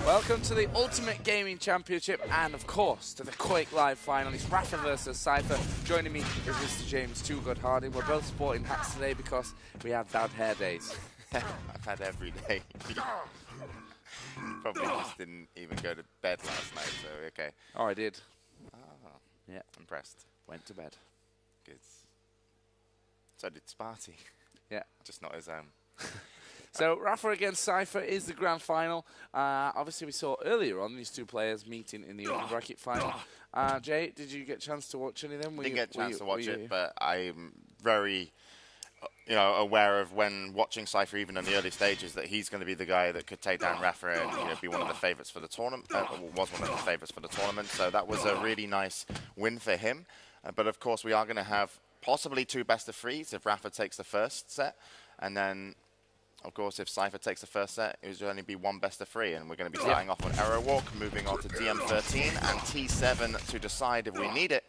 Welcome to the Ultimate Gaming Championship and, of course, to the Quake Live final. It's rapha versus cYpheR. Joining me is Mr. James Too Good Harding. We're both sporting hats today because we have bad hair days. I've had every day. Probably just didn't even go to bed last night, so okay. Oh, I did. Oh, yeah. Impressed. Went to bed. Good. So did Sparty. Yeah. Just not his own. So, rapha against cYpheR is the grand final. Obviously, we saw earlier on these two players meeting in the open bracket final. Jay, did you get a chance to watch any of them? Didn't get a chance to watch it, but I'm very aware of when watching cYpheR, even in the early stages, that he's going to be the guy that could take down rapha and be one of the favourites for the tournament. Was one of the favourites for the tournament. So that was a really nice win for him. But of course, we are going to have possibly two best of threes if rapha takes the first set, and then, of course, if cYpheR takes the first set, it will only be one best of three, and we're going to be starting off on Arrow Walk, moving on to DM13 and T7 to decide if we need it.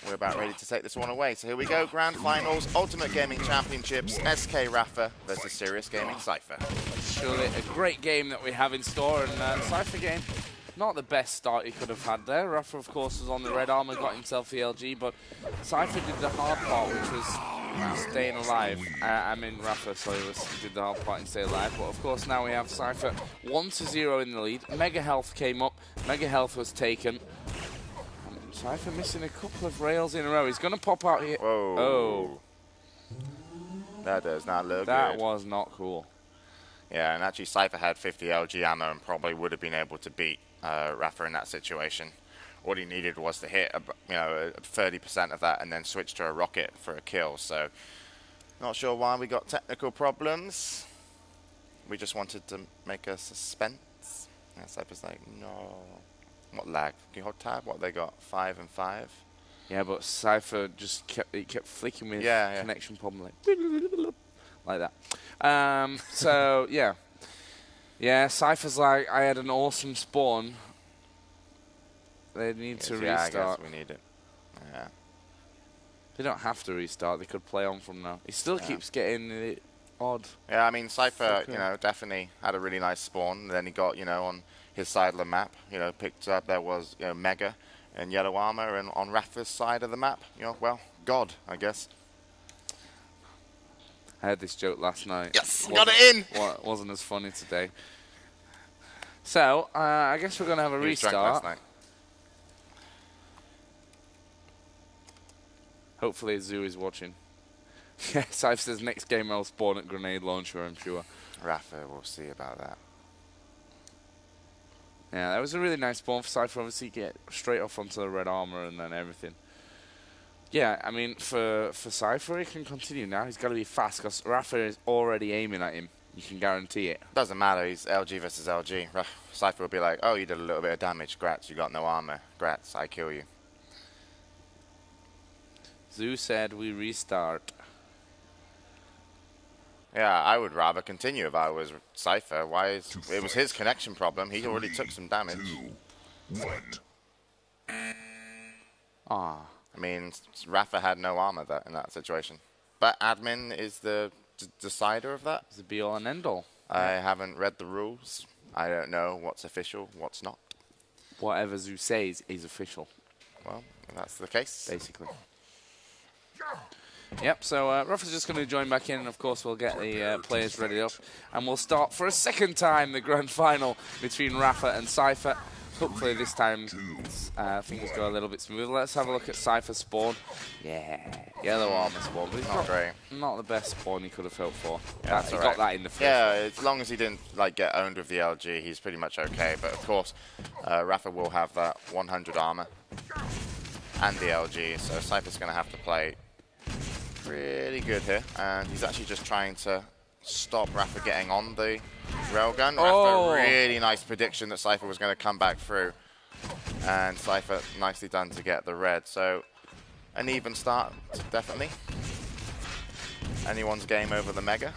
We're about ready to take this one away. So here we go, Grand Finals, Ultimate Gaming Championships, SK rapha versus Serious Gaming cYpheR. Surely a great game that we have in store, and cYpheR game, not the best start he could have had there. rapha, of course, was on the red armor, got himself the LG, but cYpheR did the hard part, which was staying alive. rapha, sorry, did the hard part and stay alive. But of course, now we have cYpheR 1-0 in the lead. Mega Health came up. Mega Health was taken. cYpheR missing a couple of rails in a row. He's going to pop out here. Whoa. Oh. That does not look good. That was not cool. Yeah, and actually cYpheR had 50 LG ammo and probably would have been able to beat rapha in that situation. All he needed was to hit 30% of that and then switch to a rocket for a kill. So, not sure why we got technical problems. We just wanted to make a suspense. And cYpheR's like, no. What lag? Can you hold tab? What they got? 5 and 5? Yeah, but cYpheR just kept flicking with connection problem like that. So yeah, cYpheR's like, I had an awesome spawn. They need to restart. Yeah, I guess we need it. Yeah. They don't have to restart. They could play on from now. He still keeps getting it odd. Yeah, I mean, cYpheR, definitely had a really nice spawn. Then he got, on his side of the map, picked up, there was, Mega and yellow armor, and on rapha's side of the map, well, God, I guess. I had this joke last night. Yes, got it in! Wasn't as funny today. So, I guess we're going to have a restart. Last night. Hopefully Zoo is watching. Yes, cYpheR says next game I'll spawn at grenade launcher, I'm sure. rapha, we'll see about that. Yeah, that was a really nice spawn for cYpheR. Obviously, get straight off onto the red armor and then everything. Yeah, I mean, for cYpheR, he can continue now. He's got to be fast because rapha is already aiming at him. You can guarantee it. Doesn't matter. He's LG versus LG. cYpheR will be like, oh, you did a little bit of damage. Grats, you got no armor. Grats, I kill you. Zoo said we restart. Yeah, I would rather continue if I was cYpheR. It was his connection problem. He already took some damage. 2, 1. Ah. I mean, rapha had no armor in that situation. But admin is the decider of that. It's the be all and end all. I haven't read the rules. I don't know what's official, what's not. Whatever Zoo says is official. Well, that's the case. Basically. Yep, so rapha's just going to join back in, and of course we'll get the players ready up. And we'll start for a second time the grand final between rapha and cYpheR. Hopefully this time things go a little bit smoother. Let's have a look at cYpheR's spawn. Yeah, yellow armor spawn, but it's not great. Not the best spawn he could have hoped for. Yeah, he got that in the first. Yeah, as long as he didn't get owned with the LG, he's pretty much okay. But of course, rapha will have that 100 armor and the LG, so cYpheR's going to have to play really good here. And he's actually just trying to stop rapha getting on the railgun. rapha, really nice prediction that cYpheR was going to come back through. And cYpheR, nicely done to get the red. So, an even start, definitely. Anyone's game over the Mega.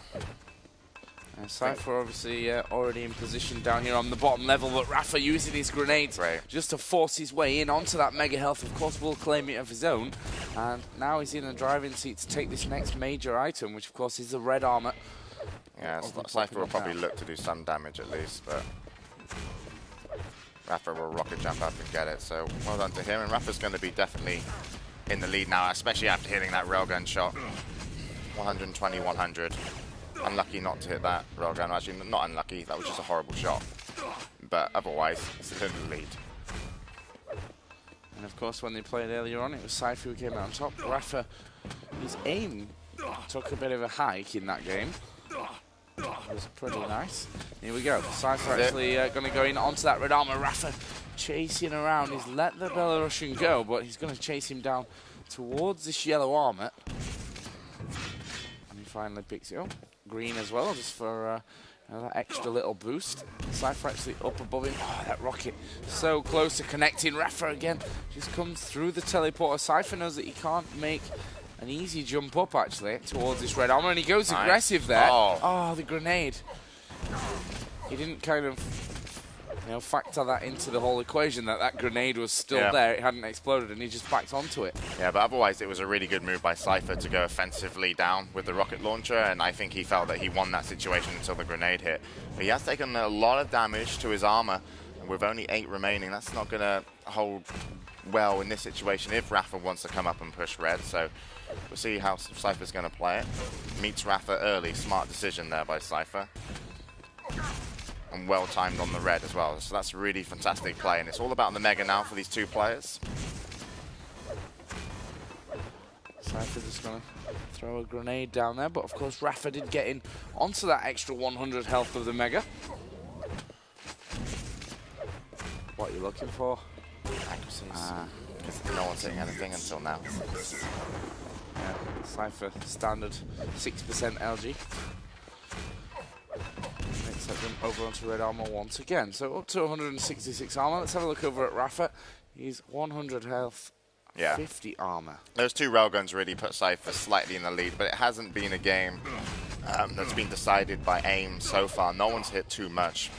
cYpheR obviously already in position down here on the bottom level, but rapha using his grenades just to force his way in onto that Mega Health. Of course, will claim it of his own. And now he's in a driving seat to take this next major item, which of course is the red armor. Yeah, cYpheR will probably look to do some damage at least, but Rapha will rocket jump up and get it. So well done to him. And Rapha's going to be definitely in the lead now, especially after hitting that railgun shot. 120, 100. Unlucky not to hit that railgun. Actually, not unlucky. That was just a horrible shot. But otherwise, it's in the lead. And of course, when they played earlier on, it was cYpheR who came out on top. Rapha, his aim took a bit of a hike in that game. It was pretty nice. Here we go. cYpheR actually going to go in onto that red armor. Rapha chasing around. He's let the Belarusian go, but he's going to chase him down towards this yellow armor. And he finally picks it up. Green as well, just for that extra little boost. cYpheR actually up above him. Oh, that rocket so close to connecting. Rapha again just comes through the teleporter. cYpheR knows that he can't make an easy jump up actually towards this red armor, and he goes aggressive there. Oh, the grenade. He didn't kind of factor that into the whole equation, that grenade was still there, it hadn't exploded, and he just backed onto it. Yeah, but otherwise it was a really good move by cYpheR to go offensively down with the rocket launcher, and I think he felt that he won that situation until the grenade hit. But he has taken a lot of damage to his armor, and with only 8 remaining, that's not going to hold well in this situation if Rapha wants to come up and push red. So we'll see how cYpheR's going to play it. Meets Rapha early, smart decision there by cYpheR. And well timed on the red as well. So that's a really fantastic play, and it's all about the mega now for these two players. cYpheR just going to throw a grenade down there, but of course Rapha did get in onto that extra 100 health of the mega. What are you looking for? Accuracies. Because no one's hitting anything until now. Yeah, cYpheR standard 6% LG. Makes that jump over onto red armor once again. So up to 166 armor. Let's have a look over at Rapha. He's 100 health, 50 armor. Those two railguns really put cYpheR slightly in the lead, but it hasn't been a game that's been decided by aim so far. No one's hit too much.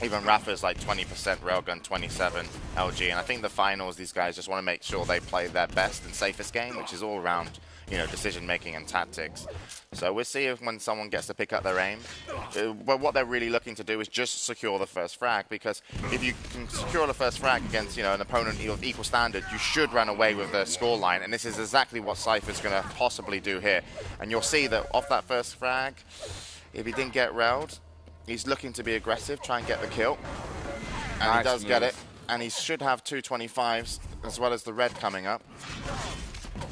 Even Rapha's like 20% railgun, 27 LG, and I think the finals, these guys just want to make sure they play their best and safest game, which is all around, decision making and tactics. So we'll see if when someone gets to pick up their aim, but what they're really looking to do is just secure the first frag, because if you can secure the first frag against an opponent of equal standard, you should run away with the scoreline, and this is exactly what cYpheR's going to possibly do here. And you'll see that off that first frag, if he didn't get railed, he's looking to be aggressive, try and get the kill, and nice, he does get it, and he should have 225s as well as the red coming up.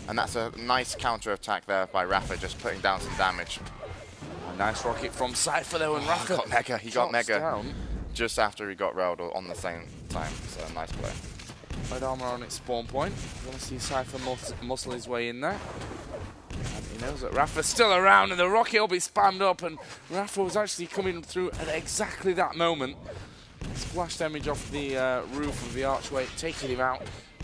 And that's a nice counter-attack there by Rapha, just putting down some damage. A nice rocket from cYpheR though, and Rapha got mega. He got mega down just after he got railed on the same time. So nice play. Red armor on its spawn point. You want to see cYpheR muscle his way in there. And he knows that Rapha's still around, and the rocket will be spammed up, and Rapha was actually coming through at exactly that moment. Splash damage off the roof of the archway, taking him out.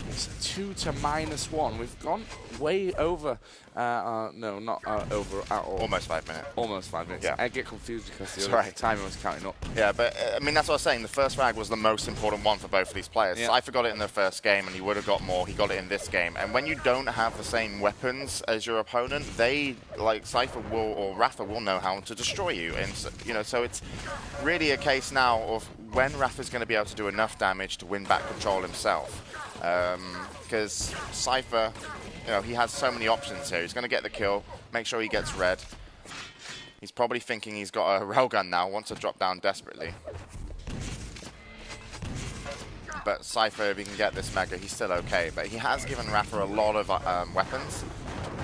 It's 2 to -1. We've gone way over. No, not over at all. Almost 5 minutes. Almost 5 minutes. Yeah. I get confused because the other timer was counting up. Yeah, but I mean, that's what I was saying. The first frag was the most important one for both of these players. Yeah. cYpheR got it in the first game, and he would have got more. He got it in this game. And when you don't have the same weapons as your opponent, they, like cYpheR will, or Rapha will know how to destroy you. And so it's really a case now of when Rapha's going to be able to do enough damage to win back control himself. Because cYpheR, he has so many options here. He's going to get the kill, make sure he gets red. He's probably thinking he's got a railgun now, wants to drop down desperately. But cYpheR, if he can get this mega, he's still okay. But he has given Rapha a lot of weapons.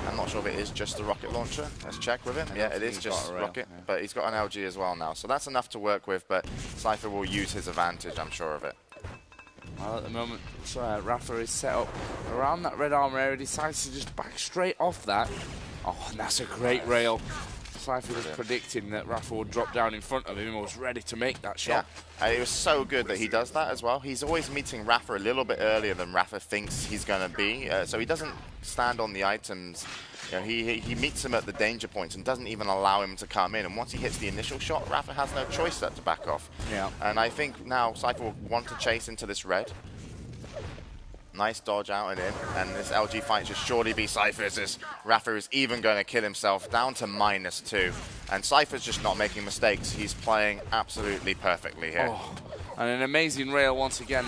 I'm not sure if it is just the rocket launcher. Let's check with him. Yeah, it is just rocket. Yeah. But he's got an LG as well now. So that's enough to work with, but cYpheR will use his advantage, I'm sure of it. Well, at the moment, Rapha is set up around that red armor area, decides to just back straight off that. Oh, and that's a great rail. cYpheR was predicting that Rapha would drop down in front of him and was ready to make that shot. Yeah, it was so good that he does that as well. He's always meeting Rapha a little bit earlier than Rapha thinks he's going to be, so he doesn't stand on the items. He meets him at the danger points and doesn't even allow him to come in. And once he hits the initial shot, Rapha has no choice but to back off. Yeah. And I think now cYpheR will want to chase into this red. Nice dodge out and in. And this LG fight should surely be cYpheR's, as Rapha is even going to kill himself down to -2. And cYpheR's just not making mistakes. He's playing absolutely perfectly here. Oh, And an amazing rail once again.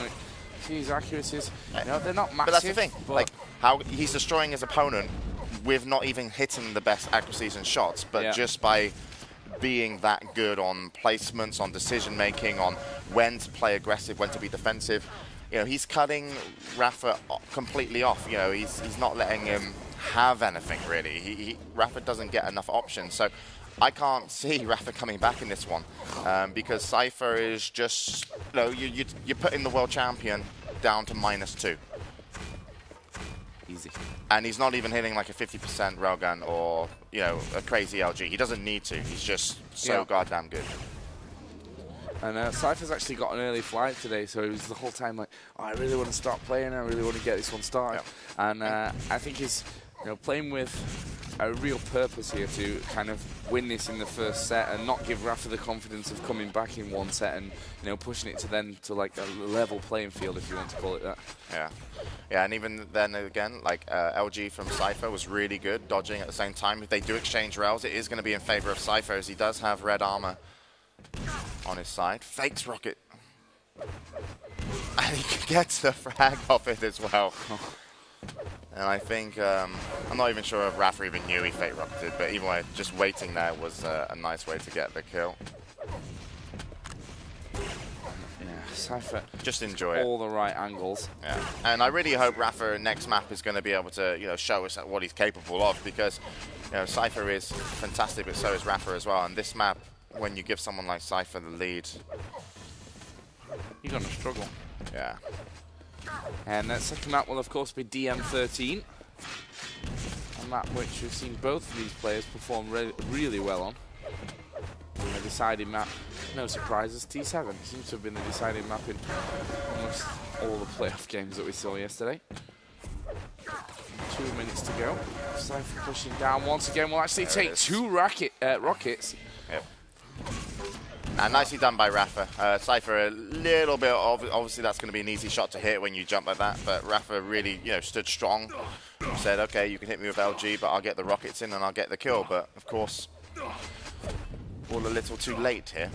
See his accuracies. You know, they're not massive. But that's the thing. Like, how he's destroying his opponent with not even hitting the best accuracies and shots, but just by being that good on placements, on decision making, on when to play aggressive, when to be defensive. You know, he's cutting rapha completely off. You know, he's not letting him have anything really. rapha doesn't get enough options. So I can't see rapha coming back in this one because cYpheR is just, you know, you're putting the world champion down to -2. Easy. And he's not even hitting like a 50% railgun or, you know, a crazy LG. He doesn't need to. He's just so goddamn good. And cYpheR's actually got an early flight today, so he was the whole time like, oh, I really want to start playing, I really want to get this one started. And I think he's, you know, playing with a real purpose here to kind of win this in the first set and not give rapha the confidence of coming back in one set and, you know, pushing it to then to like a level playing field, if you want to call it that. Yeah, and even then again, like LG from cYpheR was really good, dodging at the same time. If they do exchange rails, it is going to be in favor of cYpheR, as he does have red armor on his side. Fakes rocket. And he gets the frag off it as well. And I think, I'm not even sure if rapha even knew he fake rocketed, but even way, just waiting there was a nice way to get the kill. cYpheR just enjoy it. All the right angles. Yeah, and I really hope rapha next map is going to be able to, you know, show us what he's capable of, because, you know, cYpheR is fantastic, but so is rapha as well. And this map, when you give someone like cYpheR the lead, you're going to struggle. Yeah. And that second map will of course be DM13, a map which we've seen both of these players perform really well on. A deciding map, no surprises, T7 seems to have been the deciding map in almost all the playoff games that we saw yesterday. 2 minutes to go. cYpheR pushing down once again. Will actually take 2 rockets. Yep. And nicely done by rapha. cYpheR a little bit, obviously that's going to be an easy shot to hit when you jump like that, but rapha really, you know, stood strong. Said, okay, you can hit me with LG, but I'll get the rockets in and I'll get the kill. But of course, all a little too late here.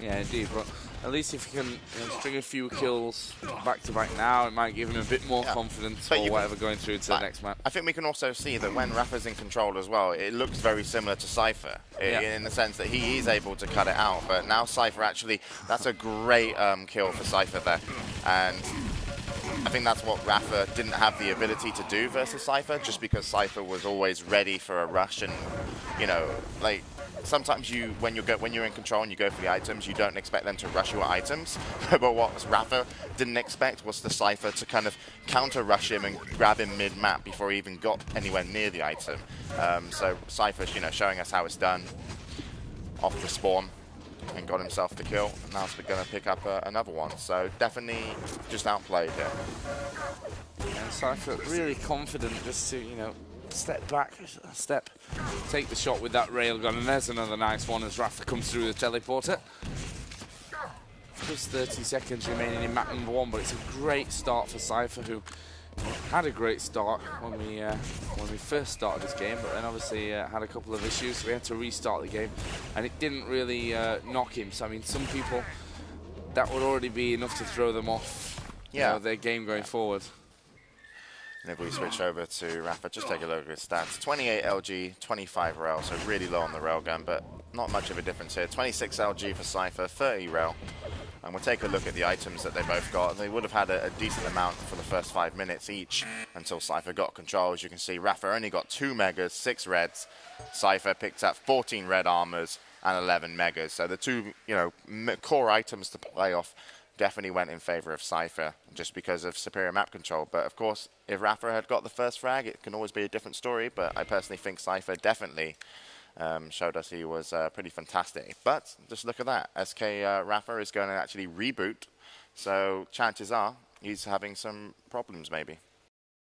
Yeah, indeed, but at least if you can, you know, string a few kills back to back now, it might give him a bit more confidence or whatever going through to the next map. I think we can also see that when rapha's in control as well, it looks very similar to cYpheR in the sense that he is able to cut it out. But now cYpheR actually, that's a great kill for cYpheR there. And I think that's what rapha didn't have the ability to do versus cYpheR, just because cYpheR was always ready for a rush. And, you know, like, sometimes when you're in control and you go for the items, you don't expect them to rush your items. But what rapha didn't expect was the cYpheR to kind of counter rush him and grab him mid-map before he even got anywhere near the item. So cYpheR's, you know, showing us how it's done off the spawn and got himself the kill. And now we're going to pick up another one. So definitely just outplayed here. And cYpheR really confident just to, you know, step back, take the shot with that railgun, and there's another nice one as rapha comes through the teleporter. Just 30 seconds remaining in map number 1, but it's a great start for cYpheR, who had a great start when we first started this game, but then obviously had a couple of issues, so we had to restart the game, and it didn't really knock him. So I mean, some people, that would already be enough to throw them off, you know, their game going forward. And if we switch over to rapha, just take a look at his stats. 28 LG, 25 rail, so really low on the railgun, but not much of a difference here. 26 LG for cYpheR, 30 rail. And we'll take a look at the items that they both got. They would have had a decent amount for the first 5 minutes each until cYpheR got control. As you can see, rapha only got 2 megas, 6 reds. cYpheR picked up 14 red armors and 11 megas. So the two, you know, core items to play off definitely went in favor of cYpheR just because of superior map control. But of course, if rapha had got the first frag, it can always be a different story. But I personally think cYpheR definitely showed us he was pretty fantastic. But just look at that. SK rapha is going to actually reboot. So chances are he's having some problems maybe.